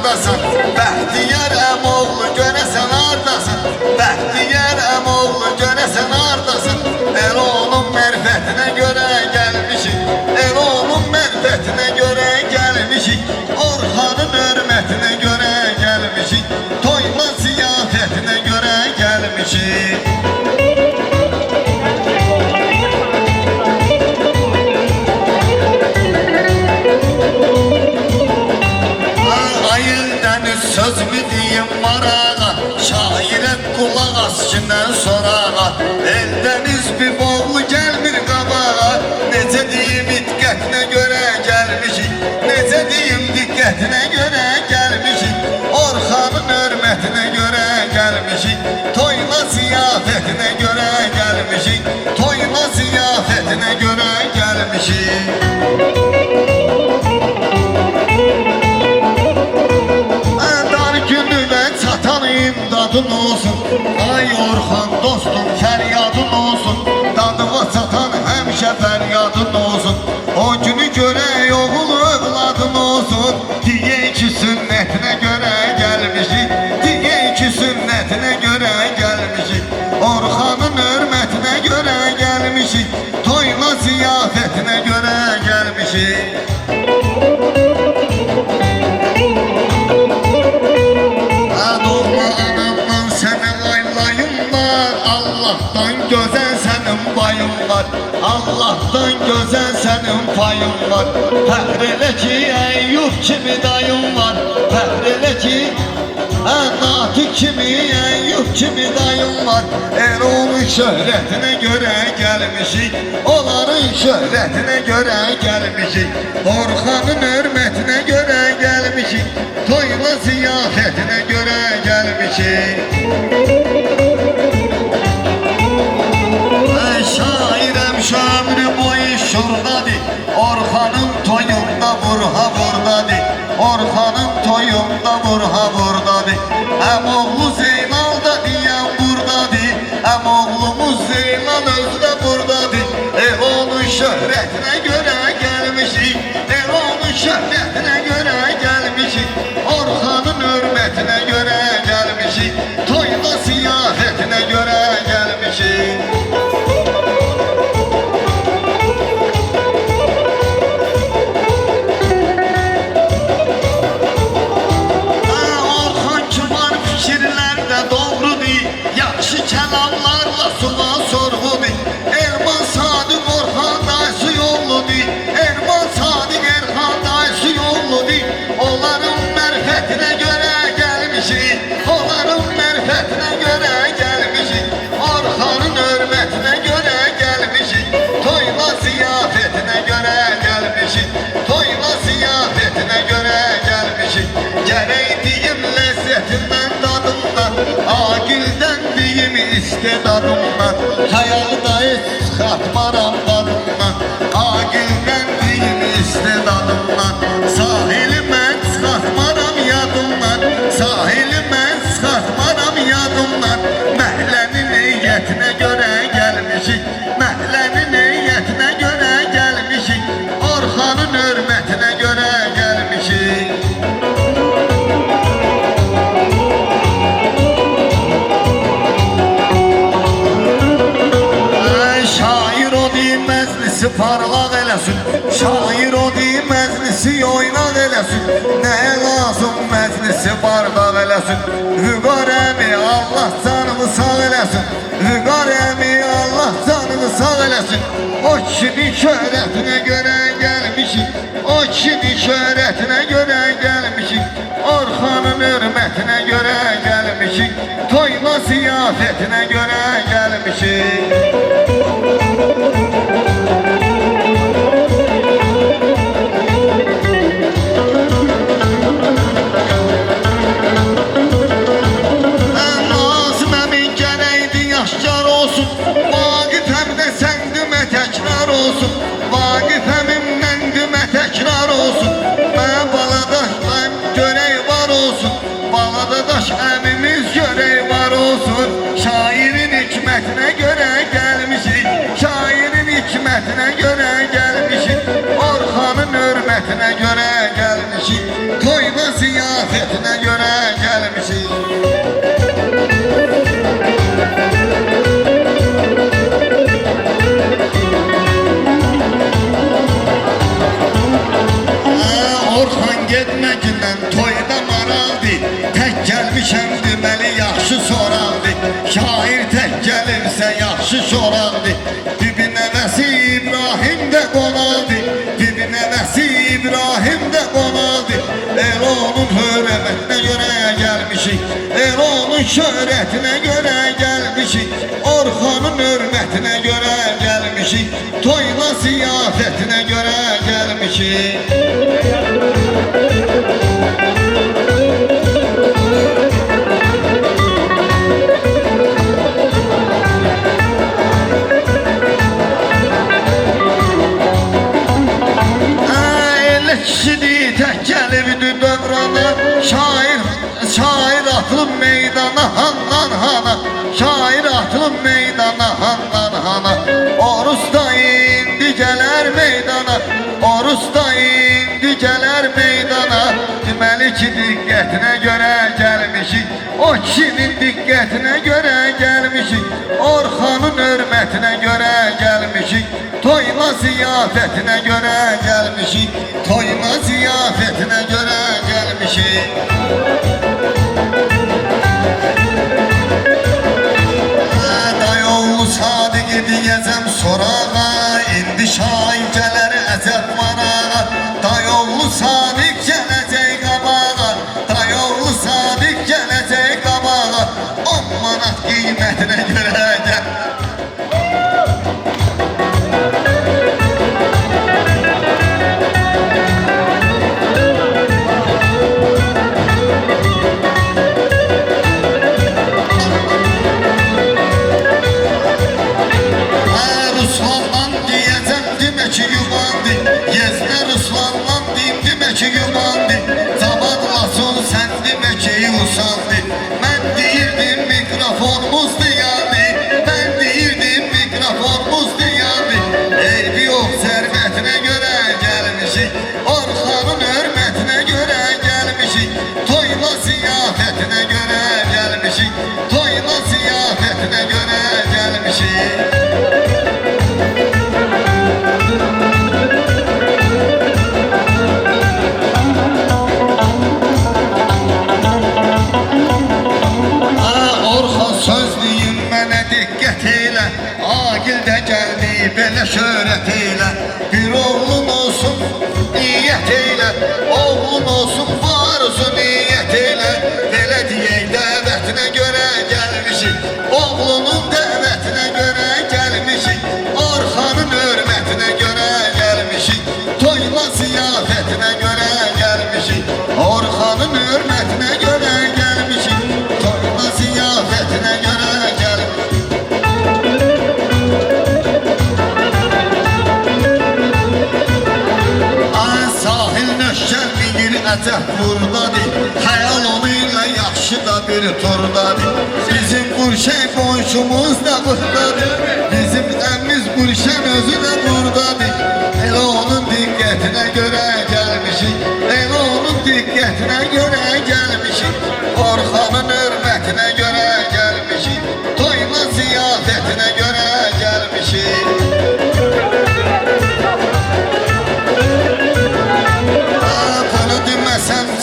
hardasan? Bəxtiyar əmoğlu görəsən hardasan? Bəxtiyar əmoğlu görəsən hardasan? El onun mərifətinə görə gəlmişik, el onun mərifətinə görə gəlmişik, Orxanın hörmətinə görə gəlmişik, toyla ziyafətinə görə gəlmişik. Söz mü diyeyim marağa, şairə qulaq askından sorağa, Eldəniz bir boğlu gəlmir qabağa, necə deyim diqqətinə görə gəlmişik, necə deyim diqqətinə görə gəlmişik, Orxanın hörmətinə görə gəlmişik, toyla ziyafətinə görə gəlmişik, toyla ziyafətinə görə gəlmişik. Dadın olsun, ay Orxan dostum fəryadın olsun, dadıma çatan həmişə fəryadın olsun, o günü görək oğul övladın olsun, deyək ki sünnətinə görə gəlmişik, deyək ki sünnətinə görə gəlmişik, Orxanın hörmətinə görə gəlmişik, toyla ziyafətinə görə gəlmişik. Allah'tan güzel senin payın var, Allah'tan güzel senin payın var. Fəxr ki Eyyub kimi dayın var, fəxr ki Natik kimi Eyyub kimi dayın var. Onun şöhretine göre gelmişik, onların şöhretine göre gelmişik, Orxanın hörmetine göre gelmişik, toyla ziyafetine göre gelmişik. Şairəm şömrü boyu şurdadır, Orxanın toyunda vurha burdadır, Orxanın toyunda vurha burdadır, Əmoğlu Zeynal da deyən burdadır, Əmoğlumuz Zeynal özü də burdadır. Onun şöhrətinə görə gəlmişik, onun şöhrətinə görə gəlmişik, Orxanın hörmətinə görə gəlmişik, toyla ziyafətinə görə gəlmişik. Agildən deyim istedadımdan, hayalda heç xatmaram dadımdan, Agildən deyim istedadımdan, sahili mən çıxartmaram yadımdan, sahili mən çıxartmaram yadımdan, məhlənin niyyətinə görə gəlmişik, məhlənin niyyətinə görə gəlmişik, Orxanın hörmətinə görə gəlmişik. Parlaq eləsin, şair o deyim məclisi oynaq eləsin, nəyə lazım məclisi bardaq eləsin, Vüqar əmi Allah canımı sağ eləsin, Vüqar əmi Allah canımı sağ eləsin. O kişinin şöhrətinə görə gəlmişik, o kişinin şöhrətinə görə gəlmişik, Orxanın hörmətinə görə gəlmişik, toyla ziyafətinə görə gəlmişik. Vaqif əmimdən demə təkrar olsun, mən baladaşlayım görək var olsun, Baladaş əmimiz görək var olsun, şairin hikmətinə görə gəlmişik, şairin hikmətinə görə gəlmişik, Orxanın hörmətinə görə gəlmişik, toyla ziyafətinə başı şorandı. Bibi nəvəsi İbrahim də qonaldı. Bibi nəvəsi İbrahim də qonaldı. El onun hürmətinə görə gəlmişik. El onun şöhrətinə görə gəlmişik. Orxanın hürmətinə görə gəlmişik. Toyla ziyafətinə görə gəlmişik. Kişidir tək gəlibdi dövrana. Şair atılıb meydana handan hana. Şair atılıb meydana handan hana. Orus da indi gələr meydana. Orus da indi gələr meydana. Deməli ki diqqətinə görə gəlmişik. O kişinin diqqətinə görə gəlmişik. Orxanın hörmətinə görə gəlmişik. Toyla ziyafətinə görə gəlmişik. Toyla ziyafətinə görə gəlmişik. Dayovlu Sadiqi deyəcəm sorağa. İndi şair gələr əcəb manağa. Dayovlu Sadiq gələcək qabağa. Dayovlu Sadiq gələcək qabağa. 10 manat qiymətinə görə gəl. Mən deyirdim mikrofonumuzdur yani. Mən deyirdim mikrofonumuzdur yani. Eybi yox sərvətinə görə gəlmişik. Orxanın hörmətinə görə gəlmişik. Toyla ziyafətinə görə gəlmişik. Toyla ziyafətinə görə gəlmişik. Agil də gəldi belə şöhrət eylə. Bir oğlun olsun niyyət eylə. Oğlun olsun var olsun niyyət eylə. Belə deyək dəvətinə görə gəlmişik. Oğlunun dəvətinə görə gəlmişik. Orxanın hörmətinə görə gəlmişik. Toyla ziyafətinə görə gəlmişik. Orxanın hörmətinə görə gəlmişik. Toyla ziyafətinə görə gəlmişik. Əcəb burdadır, xəyal onu ilə yaxşı da bir turdadır. Bizim Qurşən qonşumuz da burdadır. Bizim əmmiz Qurşən özü də burdadır. Elə onun diqqətinə görə gəlmişik. Elə onun diqqətinə görə gəlmişik. Orxanın hörmətinə görə gəlmişik. Toyla ziyafətinə görə gəlmişik.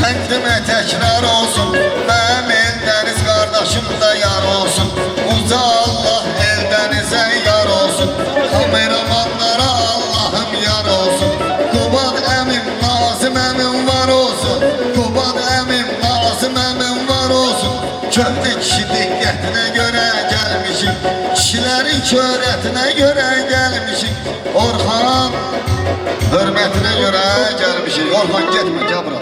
Kəndimə təkrar olsun. Mənim Eldəniz qardaşım da yar olsun. Uca Allah Eldənizə yar olsun. Kameramanlara Allahım yar olsun. Qubad əmim, Nazım əmim var olsun. Qubad əmim, Nazım əmim var olsun. Köhnə kişi diqqətinə görə gəlmişik. Kişilərin şöhrətinə görə gəlmişik. Orxan hörmətinə görə gəlmişik. Orxan getmə, gəl bura.